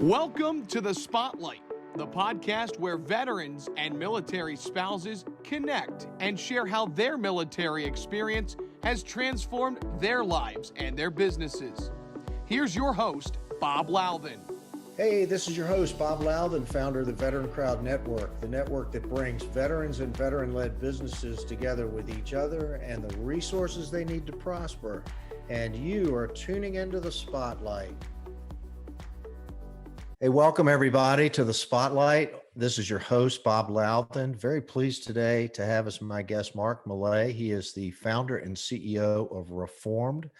Welcome to The Spotlight, the podcast where veterans and military spouses connect and share how their military experience has transformed their lives and their businesses. Here's your host, Bob Louthen. Hey, this is your host, Bob Louthen, founder of the VeteranCrowd Network, the network that brings veterans and veteran-led businesses together with each other and the resources they need to prosper. And you are tuning into The Spotlight. Hey, welcome everybody to The Spotlight. This is your host, Bob Louthen. Very pleased today to have as my guest, Mark Mhley. He is the founder and CEO of Re4ormed,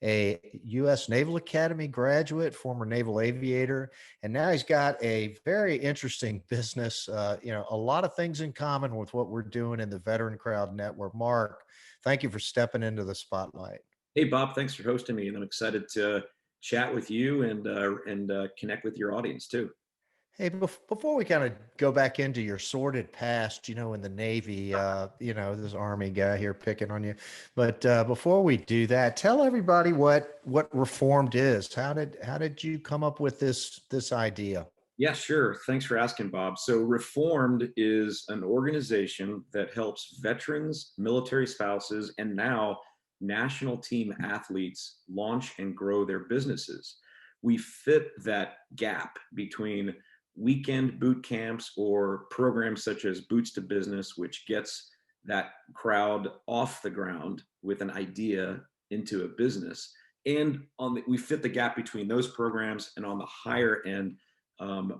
a U.S. Naval Academy graduate, former naval aviator, and now he's got a very interesting business, a lot of things in common with what we're doing in the VeteranCrowd Network. Mark, thank you for stepping into the spotlight. Hey, Bob, thanks for hosting me, and I'm excited to chat with you and connect with your audience too. Hey, before we kind of go back into your sordid past, in the Navy, this Army guy here picking on you. But before we do that, tell everybody what Re4ormed is. How did you come up with this idea? Yeah, sure. Thanks for asking, Bob. So Re4ormed is an organization that helps veterans, military spouses, and now national team athletes launch and grow their businesses. We fit that gap between weekend boot camps or programs such as Boots to Business, which gets that crowd off the ground with an idea into a business. And we fit the gap between those programs and on the higher end,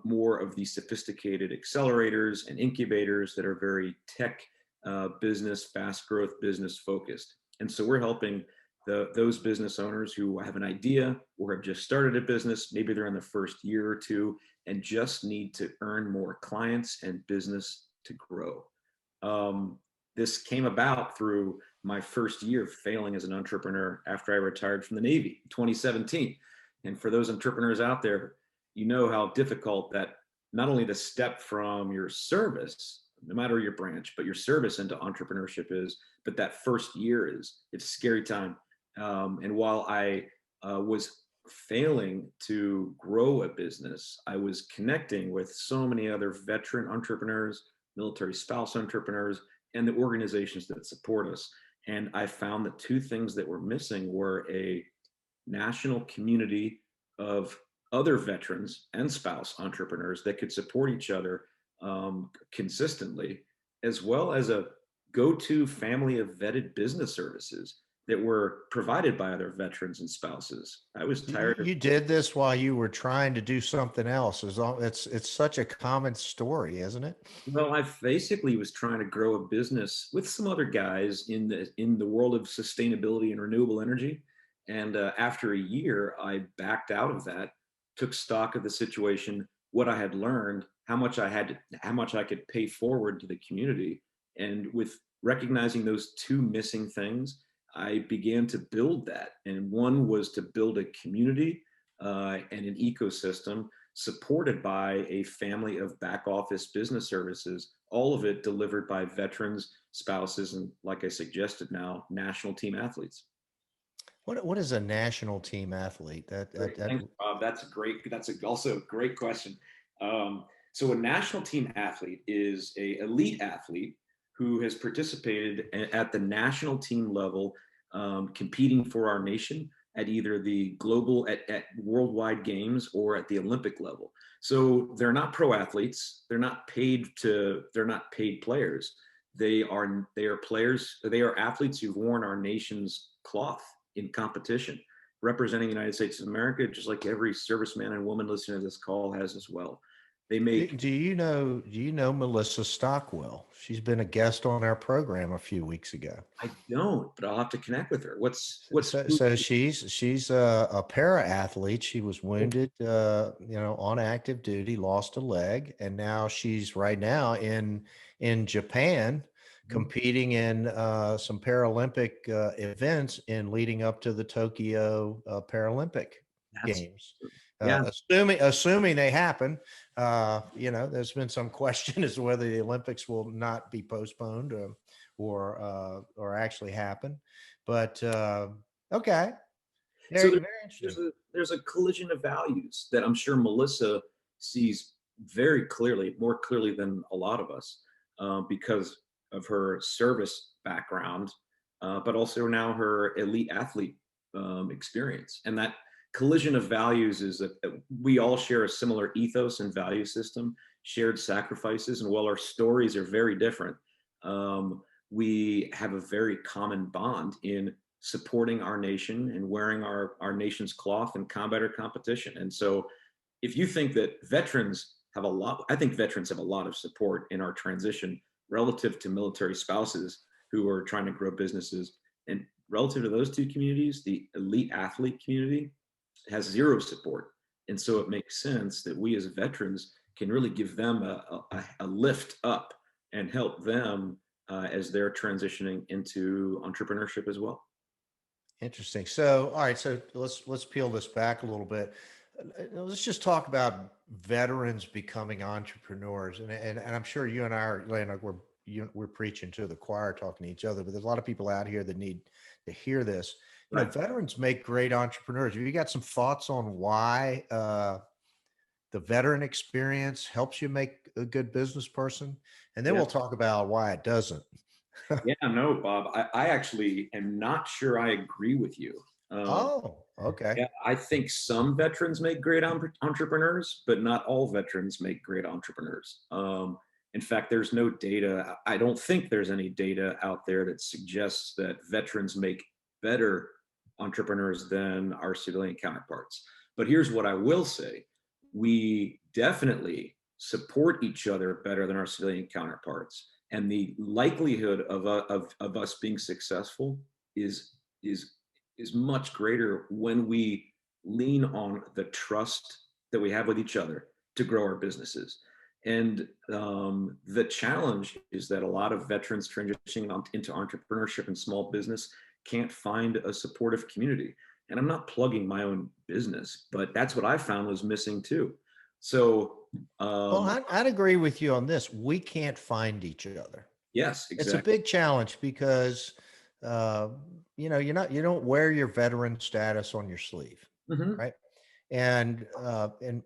more of the sophisticated accelerators and incubators that are very tech business, fast growth business focused. And so we're helping those business owners who have an idea or have just started a business, maybe they're in the first year or two and just need to earn more clients and business to grow. This came about through my first year failing as an entrepreneur after I retired from the Navy in 2017. And for those entrepreneurs out there, you know how difficult that not only the step from your service, no matter your branch, but your service into entrepreneurship is, but that first year it's a scary time. And while I was failing to grow a business, I was connecting with so many other veteran entrepreneurs, military spouse entrepreneurs, and the organizations that support us. And I found the two things that were missing were a national community of other veterans and spouse entrepreneurs that could support each other consistently, as well as a go-to family of vetted business services that were provided by other veterans and spouses. I was tired You did this while you were trying to do something else. It's such a common story, isn't it? Well, I basically was trying to grow a business with some other guys in the world of sustainability and renewable energy. And after a year, I backed out of that, took stock of the situation, what I had learned, how much I could pay forward to the community. And with recognizing those two missing things, I began to build that. And one was to build a community and an ecosystem supported by a family of back office business services, all of it delivered by veterans, spouses, and like I suggested now, national team athletes. What is a national team athlete? Thanks, Bob. That's also a great question. So a national team athlete is an elite athlete who has participated at the national team level, competing for our nation at either the global, at worldwide games or at the Olympic level. So they're not pro athletes. They're not paid players. They are players. They are athletes who've worn our nation's cloth in competition, representing the United States of America, just like every serviceman and woman listening to this call has as well. Do you know Melissa Stockwell? She's been a guest on our program a few weeks ago. I don't, but I'll have to connect with her. So she's a para athlete. She was wounded, on active duty, lost a leg, and now she's right now in Japan competing in some Paralympic events in leading up to the Tokyo Paralympic Games. Yeah. Assuming they happen, there's been some question as to whether the Olympics will not be postponed or actually happen. But okay, very interesting. There's a collision of values that I'm sure Melissa sees very clearly, more clearly than a lot of us, because of her service background, but also now her elite athlete experience. And that collision of values is that we all share a similar ethos and value system, shared sacrifices, and while our stories are very different, we have a very common bond in supporting our nation and wearing our nation's cloth in combat or competition. And so if you think that veterans have a lot, I think veterans have a lot of support in our transition relative to military spouses who are trying to grow businesses. And relative to those two communities, the elite athlete community has zero support. And so it makes sense that we as veterans can really give them a lift up and help them as they're transitioning into entrepreneurship as well. Interesting. So, all right. So let's peel this back a little bit. Let's just talk about veterans becoming entrepreneurs, and I'm sure you and I are, like, we're preaching to the choir, talking to each other. But there's a lot of people out here that need to hear this. You know, Right. veterans make great entrepreneurs. Have you got some thoughts on why the veteran experience helps you make a good business person? And then Yeah. we'll talk about why it doesn't. Yeah, no, Bob, I actually am not sure I agree with you. Oh, okay. Yeah, I think some veterans make great entrepreneurs, but not all veterans make great entrepreneurs. In fact, there's no data. I don't think there's any data out there that suggests that veterans make better entrepreneurs than our civilian counterparts. But here's what I will say. We definitely support each other better than our civilian counterparts. And the likelihood of us being successful is is is much greater when we lean on the trust that we have with each other to grow our businesses. And the challenge is that a lot of veterans transitioning into entrepreneurship and small business can't find a supportive community. And I'm not plugging my own business, but that's what I found was missing too. So, Well, I'd agree with you on this. We can't find each other. yes, It's a exactly. big challenge because, uh, you don't wear your veteran status on your sleeve, Hmm. right? And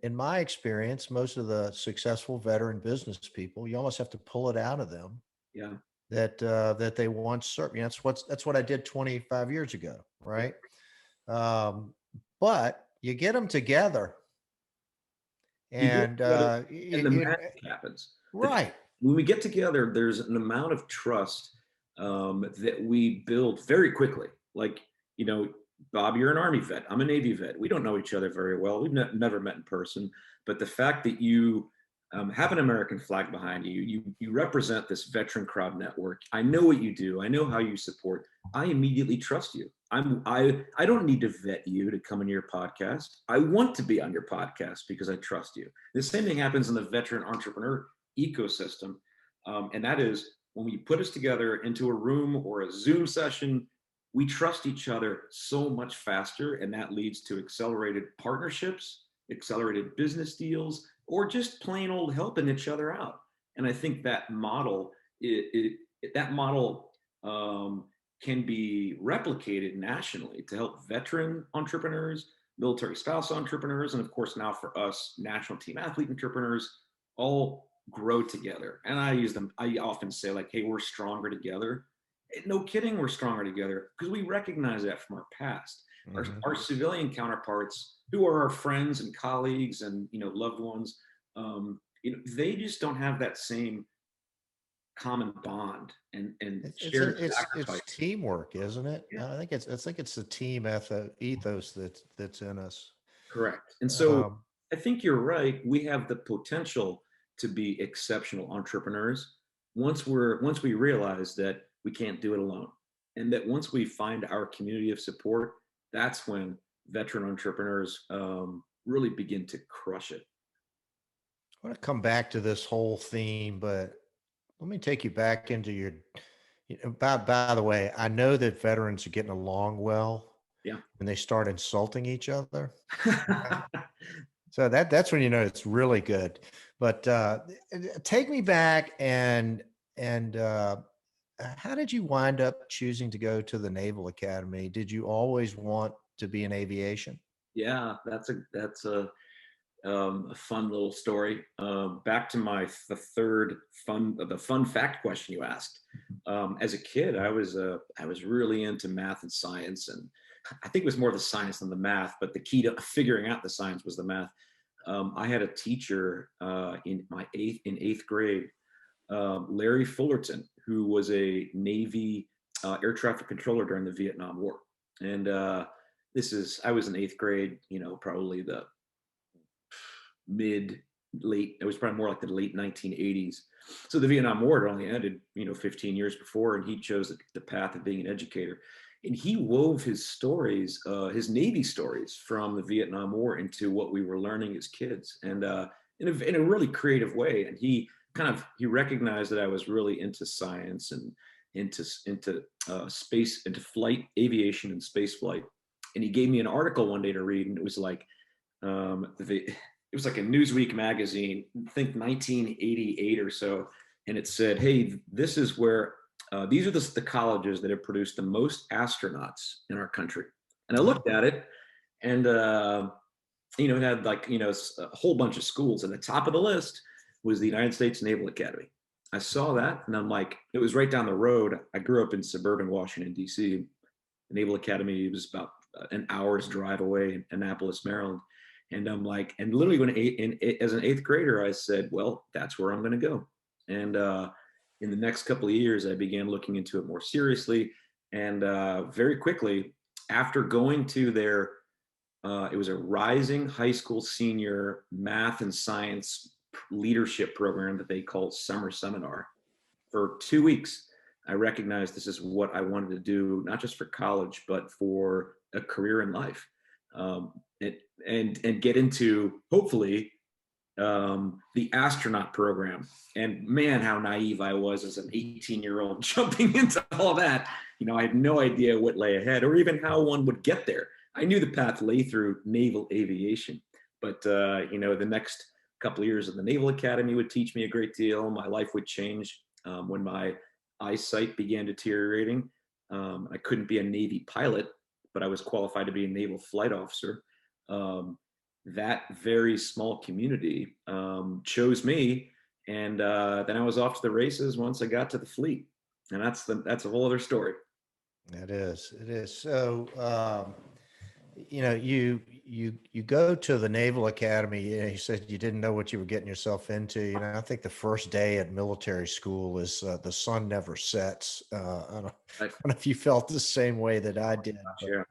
in my experience, most of the successful veteran business people, you almost have to pull it out of them Yeah. that they once served. You know, that's what I did 25 years ago, Yeah. right? Um, but you get them together, You get and together and the magic happens. The, right. when we get together, there's an amount of trust that we build very quickly. Like, you know, Bob, you're an Army vet. I'm a Navy vet. We don't know each other very well. We've never met in person. But the fact that you have an American flag behind you, you represent this VeteranCrowd network. I know what you do. I know how you support. I immediately trust you. I don't need to vet you to come on your podcast. I want to be on your podcast because I trust you. The same thing happens in the veteran entrepreneur ecosystem. And that is when we put us together into a room or a Zoom session, we trust each other so much faster. And that leads to accelerated partnerships, accelerated business deals, or just plain old helping each other out. And I think that model, that model can be replicated nationally to help veteran entrepreneurs, military spouse entrepreneurs, and of course now for us, national team athlete entrepreneurs, all grow together. And I often say, like, hey, we're stronger together. No kidding, we're stronger together because we recognize that from our past. Mhm. Our civilian counterparts, who are our friends and colleagues and loved ones, they just don't have that same common bond and shared It's sacrifice. teamwork, isn't it? Yeah, I think it's the team ethos that's in us. correct. And so Um, I think you're right. We have the potential to be exceptional entrepreneurs once we realize that we can't do it alone. And that once we find our community of support, that's when veteran entrepreneurs really begin to crush it. I want to come back to this whole theme, but let me take you back into your. By the way, I know that veterans are getting along well Yeah. when they start insulting each other. Okay. So that's when you know it's really good. But take me back and how did you wind up choosing to go to the Naval Academy? Did you always want to be in aviation? Yeah, that's a a fun little story. Back to the fun fact question you asked. As a kid, I was really into math and science, and I think it was more the science than the math. But the key to figuring out the science was the math. I had a teacher in eighth grade, Larry Fullerton, who was a Navy air traffic controller during the Vietnam War. And I was in eighth grade, probably the it was probably more like the late 1980s. So the Vietnam War had only ended, 15 years before, and he chose the path of being an educator. And he wove his stories, his Navy stories from the Vietnam War into what we were learning as kids, and in a really creative way. And he recognized that I was really into science and into space, into flight, aviation, and space flight. And he gave me an article one day to read, and it was like it was like a Newsweek magazine, I think 1988 or so, and it said, "Hey, this is where these are the colleges that have produced the most astronauts in our country." And I looked at it, and it had a whole bunch of schools, and the top of the list was the United States Naval Academy. I saw that, and I'm like, it was right down the road. I grew up in suburban Washington, D.C. The Naval Academy was about an hour's drive away in Annapolis, Maryland. And I'm like, and literally as an eighth grader, I said, well, that's where I'm going to go. And in the next couple of years, I began looking into it more seriously. And very quickly, after going to it was a rising high school senior math and science leadership program that they called Summer Seminar. For 2 weeks, I recognized this is what I wanted to do, not just for college, but for a career in life. And get into, hopefully, the astronaut program. And man, how naive I was as an 18-year-old jumping into all that. I had no idea what lay ahead or even how one would get there. I knew the path lay through naval aviation, but the next couple of years of the Naval Academy would teach me a great deal. My life would change when my eyesight began deteriorating. I couldn't be a Navy pilot, but I was qualified to be a naval flight officer. That very small community chose me, and then I was off to the races once I got to the fleet, and that's a whole other story. It is. So, you go to the Naval Academy. You said you didn't know what you were getting yourself into. I think the first day at military school is the sun never sets. I don't know if you felt the same way that I did. Yeah.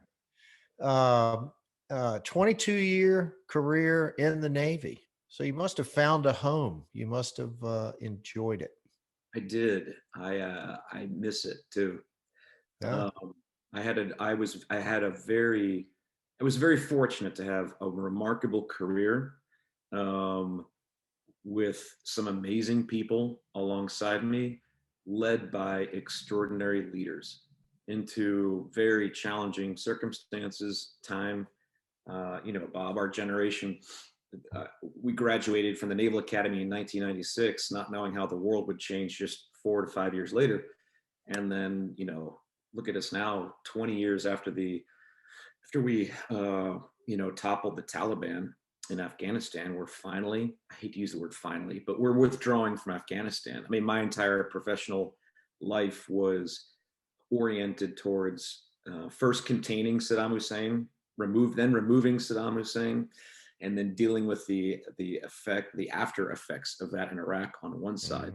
22-year career in the Navy. So you must have found a home. You must have enjoyed it. I did. I miss it too. Yeah. I was very fortunate to have a remarkable career with some amazing people alongside me, led by extraordinary leaders into very challenging circumstances, time. Bob, our generation, we graduated from the Naval Academy in 1996, not knowing how the world would change just 4 to 5 years later. And then, look at us now, 20 years after we toppled the Taliban in Afghanistan. We're finally, I hate to use the word finally, but we're withdrawing from Afghanistan. I mean, my entire professional life was oriented towards first containing Saddam Hussein, removing Saddam Hussein, and then dealing with the after effects of that in Iraq on one side,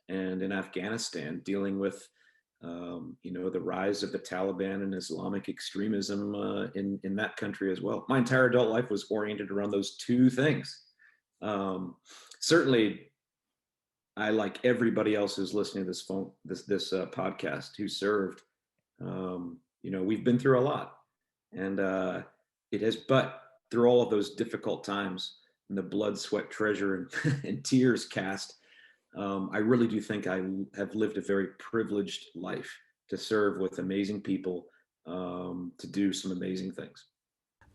and in Afghanistan dealing with the rise of the Taliban and Islamic extremism in that country as well. My entire adult life was oriented around those two things. Certainly, I, like everybody else who's listening to this podcast who served, we've been through a lot. And but through all of those difficult times and the blood, sweat, treasure, and tears cast, I really do think I have lived a very privileged life to serve with amazing people, to do some amazing things.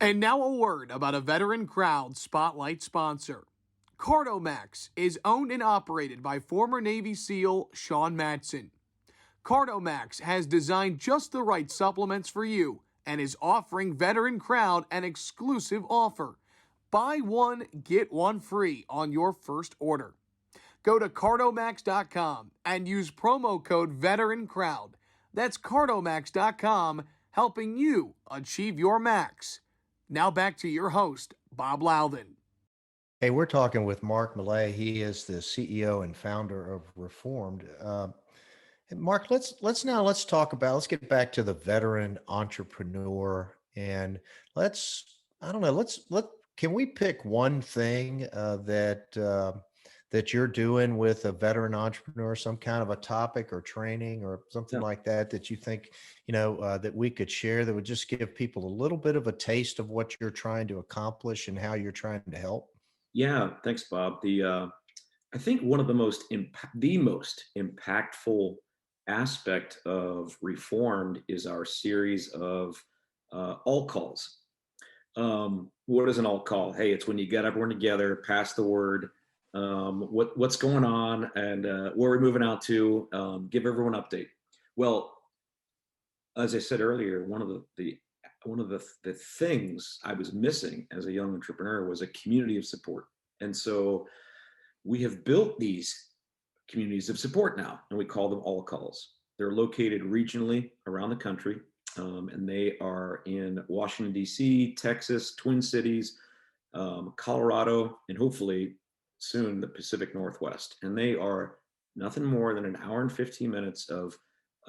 And now a word about a VeteranCrowd Spotlight sponsor. Cardomax is owned and operated by former Navy SEAL Sean Matson. Cardomax has designed just the right supplements for you and is offering VeteranCrowd an exclusive offer. buy one, get one free on your first order. Go to cardomax.com and use promo code VeteranCrowd. That's cardomax.com, helping you achieve your max. Now back to your host, Bob Loudon. Hey, we're talking with Mark Mhley. He is the CEO and founder of Re4ormed. And Mark, let's talk about, let's get back to the veteran entrepreneur, and can we pick one thing that you're doing with a veteran entrepreneur, some kind of a topic or training or something like that you think, that we could share that would just give people a little bit of a taste of what you're trying to accomplish and how you're trying to help? Yeah, thanks, Bob. I think one of the most impactful aspect of Re4ormed is our series of all calls. What is an all call? Hey, it's when you get everyone together, pass the word, what's going on, and where we're moving out to, give everyone an update. Well, as I said earlier, one of the things I was missing as a young entrepreneur was a community of support. And so we have built these communities of support now, and we call them all calls. They're located regionally around the country, and they are in Washington, D.C., Texas, Twin Cities, Colorado, and hopefully soon the Pacific Northwest. And they are nothing more than an hour and 15 minutes of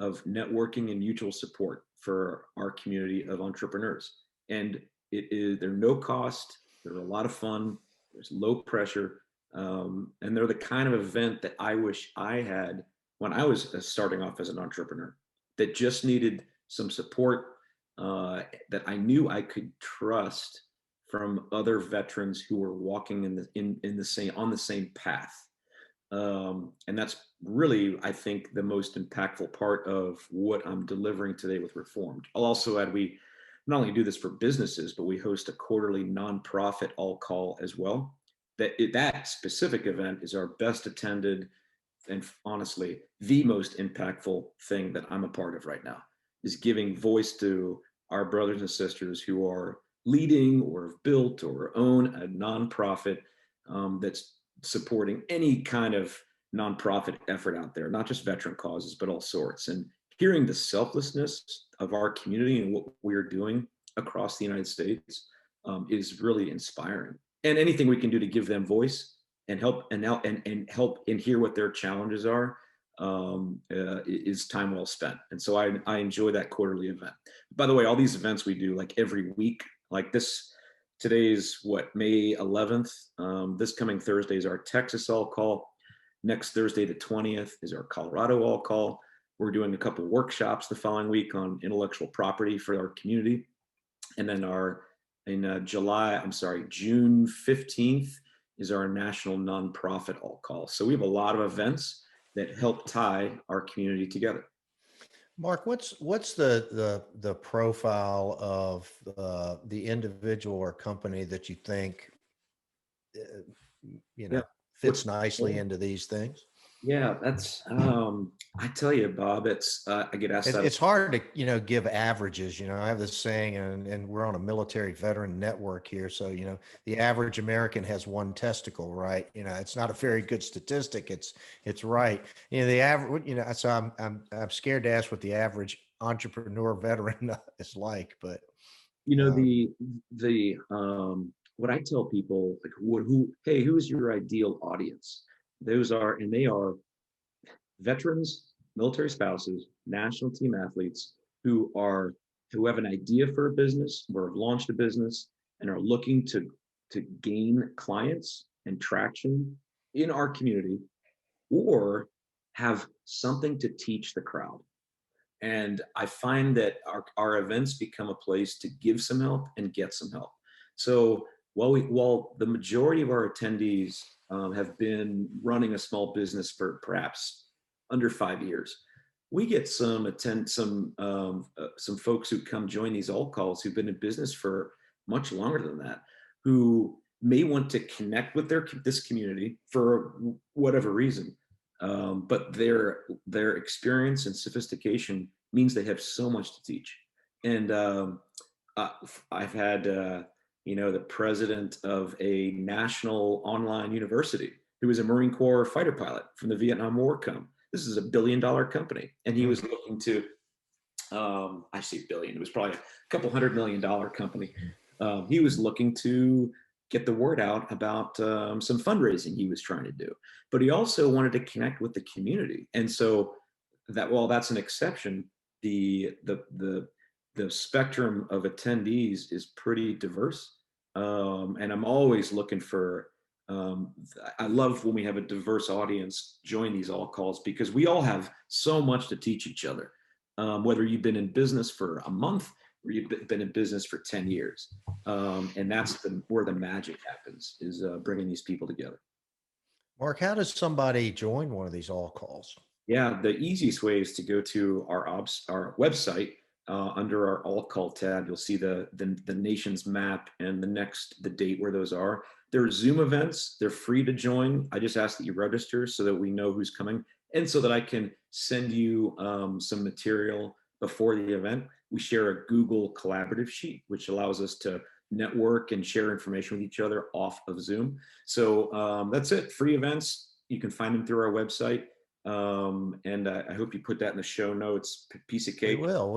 networking and mutual support for our community of entrepreneurs. And they're no cost, they're a lot of fun, there's low pressure, and they're the kind of event that I wish I had when I was starting off as an entrepreneur, that just needed some support, that I knew I could trust from other veterans who were walking on the same path. And that's really, I think, the most impactful part of what I'm delivering today with Re4ormed. I'll also add, we not only do this for businesses, but we host a quarterly nonprofit all call as well. That specific event is our best attended and honestly the most impactful thing that I'm a part of right now, is giving voice to our brothers and sisters who are leading or have built or own a nonprofit that's supporting any kind of nonprofit effort out there, not just veteran causes, but all sorts. And hearing the selflessness of our community and what we're doing across the United States is really inspiring. And anything we can do to give them voice and help and hear what their challenges are is time well spent. And so I enjoy that quarterly event. By the way, all these events we do like every week, like this. Today's May 11th. This coming Thursday is our Texas all call. Next Thursday, the 20th, is our Colorado all call. We're doing a couple workshops the following week on intellectual property for our community. And then June 15th is our national nonprofit all call. So we have a lot of events that help tie our community together. Mark, what's the profile of the individual or company that you think fits nicely into these things? Yeah, that's I tell you, Bob, it's I get asked that. It's hard to give averages. I have this saying, and we're on a military veteran network here, so the average American has one testicle, right? It's not a very good statistic. It's right. The average. So I'm scared to ask what the average entrepreneur veteran is like, but the what I tell people, like who's your ideal audience? They are veterans, military spouses, national team athletes who have an idea for a business or have launched a business and are looking to gain clients and traction in our community, or have something to teach the crowd. And I find that our events become a place to give some help and get some help. So while the majority of our attendees have been running a small business for perhaps under 5 years, we get some folks who come join these all calls who've been in business for much longer than that, who may want to connect with this community for whatever reason, but their experience and sophistication means they have so much to teach. And I've had the president of a national online university who was a Marine Corps fighter pilot from the Vietnam War come. This is $1 billion company. And he was looking to, I say billion, it was probably a couple $100 million company. He was looking to get the word out about some fundraising he was trying to do. But he also wanted to connect with the community. And so while that's an exception, the spectrum of attendees is pretty diverse. And I'm always looking for, I love when we have a diverse audience join these all calls, because we all have so much to teach each other, whether you've been in business for a month or you've been in business for 10 years. And that's where the magic happens, is bringing these people together. Mark, how does somebody join one of these all calls? Yeah, the easiest way is to go to our website. Under our all call tab, you'll see the nation's map and the date where those are. They're Zoom events. They're free to join. I just ask that you register so that we know who's coming, and so that I can send you some material before the event. We share a Google collaborative sheet, which allows us to network and share information with each other off of Zoom. So that's it. Free events. You can find them through our website. And I hope you put that in the show notes. Piece of cake. We will.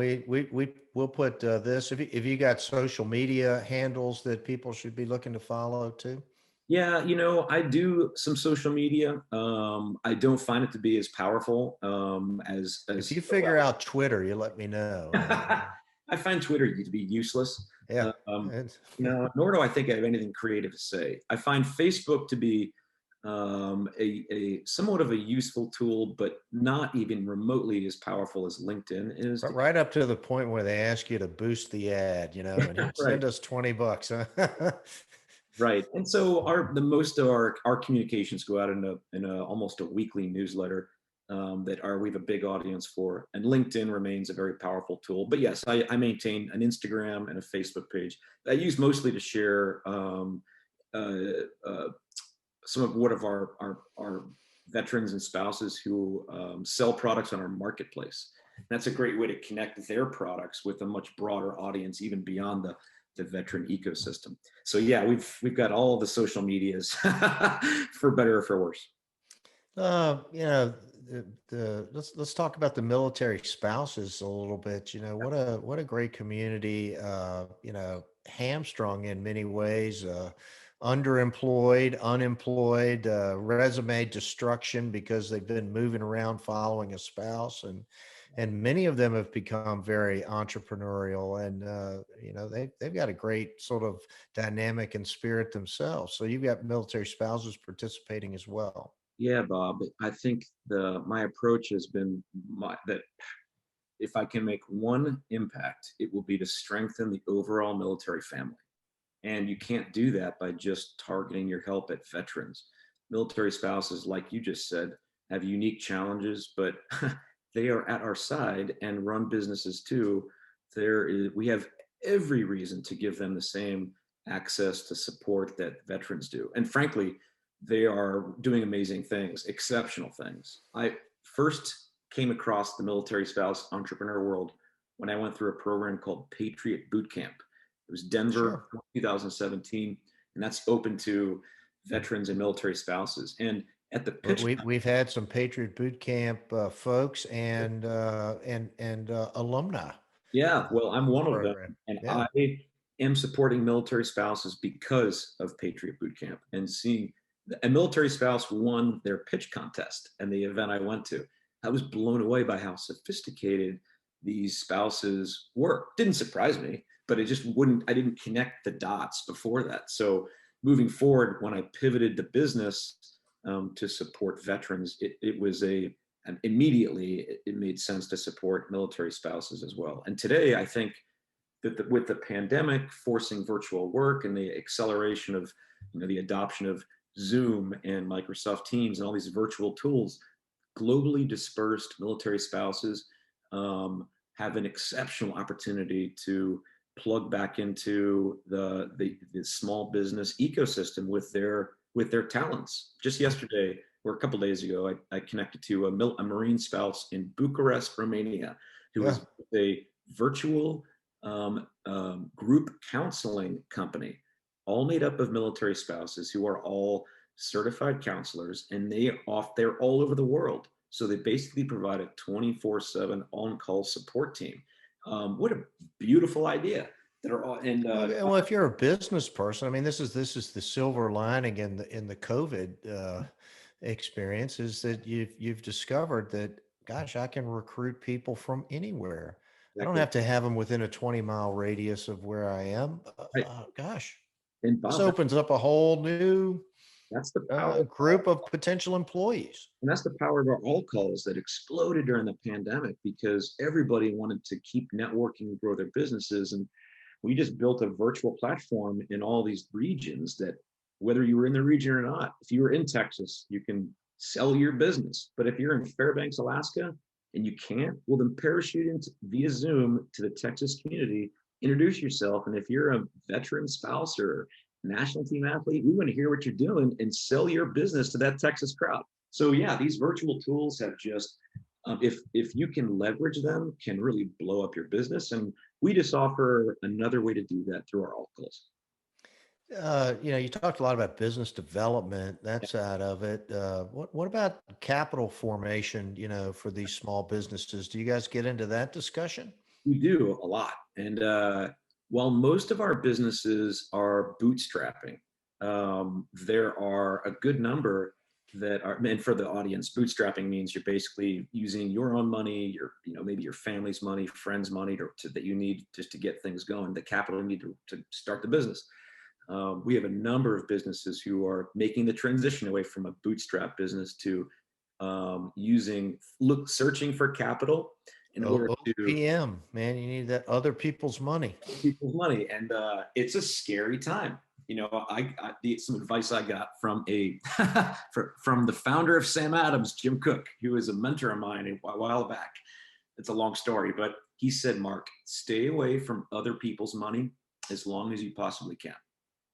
We'll put this. If you got social media handles that people should be looking to follow too. Yeah, I do some social media. I don't find it to be as powerful as. If you figure out Twitter, you let me know. I find Twitter to be useless. Yeah. Nor do I think I have anything creative to say. I find Facebook to be a somewhat of a useful tool, but not even remotely as powerful as LinkedIn is. But right up to the point where they ask you to boost the ad, and Right. send us $20. Huh? Right. And so most of our communications go out in a almost a weekly newsletter we have a big audience for. And LinkedIn remains a very powerful tool. But yes, I maintain an Instagram and a Facebook page that I use mostly to share some of what of our veterans and spouses who sell products on our marketplace. And that's a great way to connect their products with a much broader audience, even beyond the veteran ecosystem. So yeah, we've got all the social medias for better or for worse. Let's talk about the military spouses a little bit. What a great community. Hamstrung in many ways. Underemployed, unemployed, resume destruction because they've been moving around following a spouse, and many of them have become very entrepreneurial, and they've got a great sort of dynamic and spirit themselves. So you've got military spouses participating as well. Yeah, Bob. I think my approach has been that if I can make one impact, it will be to strengthen the overall military family. And you can't do that by just targeting your help at veterans. Military spouses, like you just said, have unique challenges, but they are at our side and run businesses too. We have every reason to give them the same access to support that veterans do. And frankly, they are doing amazing things, exceptional things. I first came across the military spouse entrepreneur world when I went through a program called Patriot Boot Camp. It was Denver, 2017, and that's open to veterans and military spouses. And at the pitch, we've had some Patriot Boot Camp folks and alumni. Yeah, well, I'm one of them, and yeah. I am supporting military spouses because of Patriot Boot Camp, and seeing a military spouse won their pitch contest and the event I went to. I was blown away by how sophisticated these spouses were. Didn't surprise me, but I didn't connect the dots before that. So moving forward, when I pivoted the business to support veterans, immediately it made sense to support military spouses as well. And today, I think that with the pandemic forcing virtual work and the acceleration of the adoption of Zoom and Microsoft Teams and all these virtual tools, globally dispersed military spouses have an exceptional opportunity to plug back into the small business ecosystem with their talents. Just yesterday, or a couple of days ago, I connected to a Marine spouse in Bucharest, Romania, who is a virtual group counseling company all made up of military spouses who are all certified counselors, and they're all over the world. So they basically provide a 24/7 on-call support team. What a beautiful idea! That are all and Well, if you're a business person, I mean, this is the silver lining in the COVID experience is that you've discovered that, gosh, I can recruit people from anywhere. I don't exactly have to have them within a 20-mile radius of where I am. right. Gosh, And this Bob, opens up a whole new that's the power. group of potential employees. And that's the power of our all calls that exploded during the pandemic because everybody wanted to keep networking and grow their businesses. And we just built a virtual platform in all these regions that whether you were in the region or not, if you were in Texas, you can sell your business. But if you're in Fairbanks, Alaska, and you can't, well, then parachute into via Zoom to the Texas community, introduce yourself. And if you're a veteran spouse or national team athlete, we want to hear what you're doing and sell your business to that Texas crowd. So yeah, these virtual tools have just, if you can leverage them, can really blow up your business. And we just offer another way to do that through our alt calls. You talked a lot about business development, that side of it. What about capital formation, for these small businesses? Do you guys get into that discussion? We do a lot. And while most of our businesses are bootstrapping, there are a good number that are, and for the audience, bootstrapping means you're basically using your own money, maybe your family's money, friends' money that you need just to get things going, the capital you need to start the business. We have a number of businesses who are making the transition away from a bootstrap business to searching for capital in order to OPM, man, you need that other people's money. people's money, and it's a scary time. Some advice I got from from the founder of Sam Adams, Jim Cook, who is a mentor of mine a while back. It's a long story, but he said, Mark, stay away from other people's money as long as you possibly can.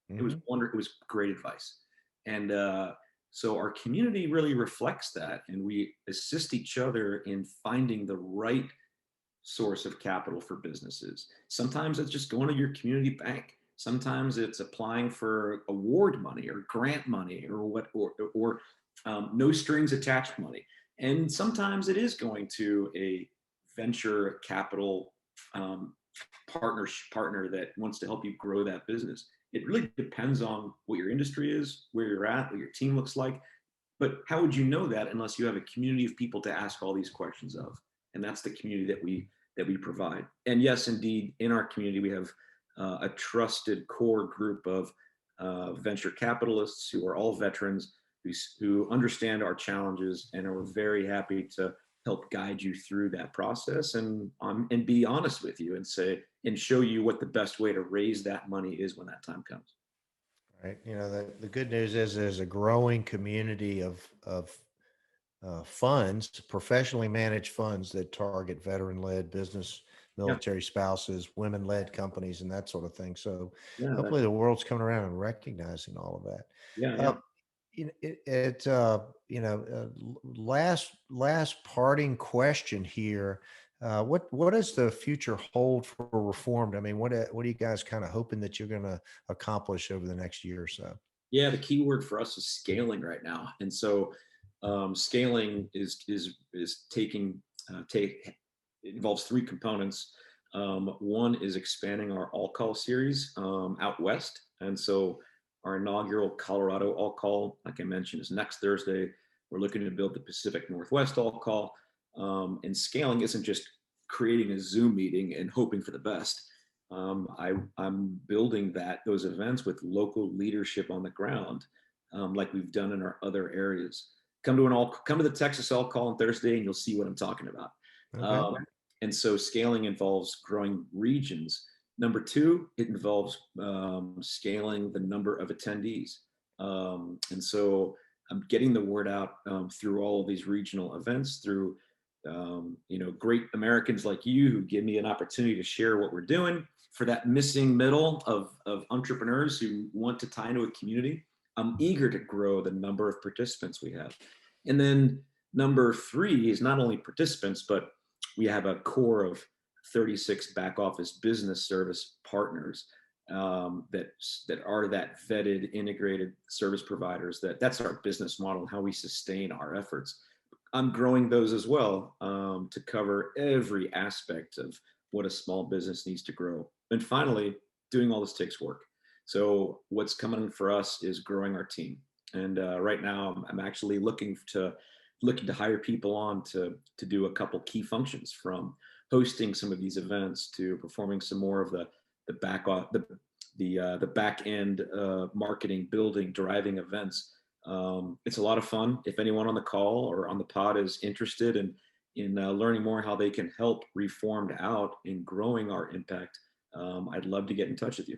It was great advice. And so our community really reflects that, and we assist each other in finding the right source of capital for businesses. Sometimes it's just going to your community bank. Sometimes it's applying for award money or grant money or no strings attached money. And sometimes it is going to a venture capital partner that wants to help you grow that business. It really depends on what your industry is, where you're at, what your team looks like. But how would you know that unless you have a community of people to ask all these questions of? And that's the community that we provide. And yes, indeed, in our community, we have a trusted core group of venture capitalists who are all veterans who understand our challenges and are very happy to help guide you through that process and be honest with you and show you what the best way to raise that money is when that time comes. Right. The good news is there's a growing community of funds, professionally managed funds that target veteran-led business, military spouses, women-led companies, and that sort of thing. So Yeah, hopefully the world's coming around and recognizing all of that. yeah. Last parting question here. What does the future hold for Reformed? I mean, what are you guys kind of hoping that you're going to accomplish over the next year or so? Yeah, the key word for us is scaling right now. And so scaling is it involves three components. One is expanding our all call series out west. And so our inaugural Colorado all call, like I mentioned, is next Thursday. We're looking to build the Pacific Northwest all call. And scaling isn't just creating a Zoom meeting and hoping for the best. I'm building those events with local leadership on the ground, like we've done in our other areas. Come to the Texas all call on Thursday, and you'll see what I'm talking about. Okay. And so scaling involves growing regions. Number two, it involves scaling the number of attendees. And so I'm getting the word out through all of these regional events, through great Americans like you who give me an opportunity to share what we're doing for that missing middle of entrepreneurs who want to tie into a community. I'm eager to grow the number of participants we have. And then number three is not only participants, but we have a core of 36 back office business service partners that are that vetted, integrated service providers. That's our business model, how we sustain our efforts. I'm growing those as well, to cover every aspect of what a small business needs to grow. And finally, doing all this takes work. So what's coming for us is growing our team. And right now, I'm actually looking to hire people on to do a couple key functions, from hosting some of these events to performing some more of the back end marketing, building, driving events. It's a lot of fun. If anyone on the call or on the pod is interested in learning more how they can help Re4ormed out in growing our impact, I'd love to get in touch with you.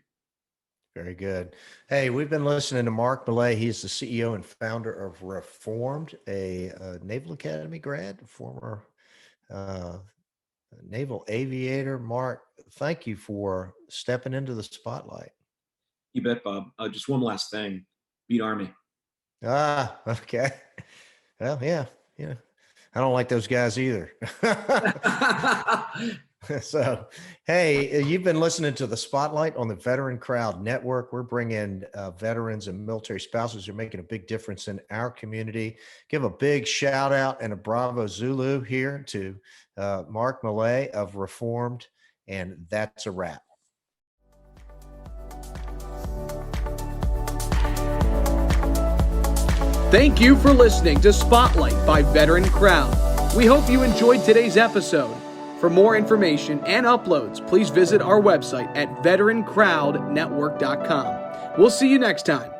Very good. Hey, we've been listening to Mark Mhley. He's the CEO and founder of Re4ormed, a Naval Academy grad, former naval aviator. Mark, thank you for stepping into the spotlight. You bet, Bob. Just one last thing. Beat Army. Ah, okay. Well, yeah. I don't like those guys either. So, hey, you've been listening to the Spotlight on the VeteranCrowd Network. We're bringing veterans and military spouses who are making a big difference in our community. Give a big shout out and a bravo Zulu here to Mark Mhley of Re4ormed, and that's a wrap. Thank you for listening to Spotlight by VeteranCrowd. We hope you enjoyed today's episode. For more information and uploads, please visit our website at VeteranCrowdNetwork.com. We'll see you next time.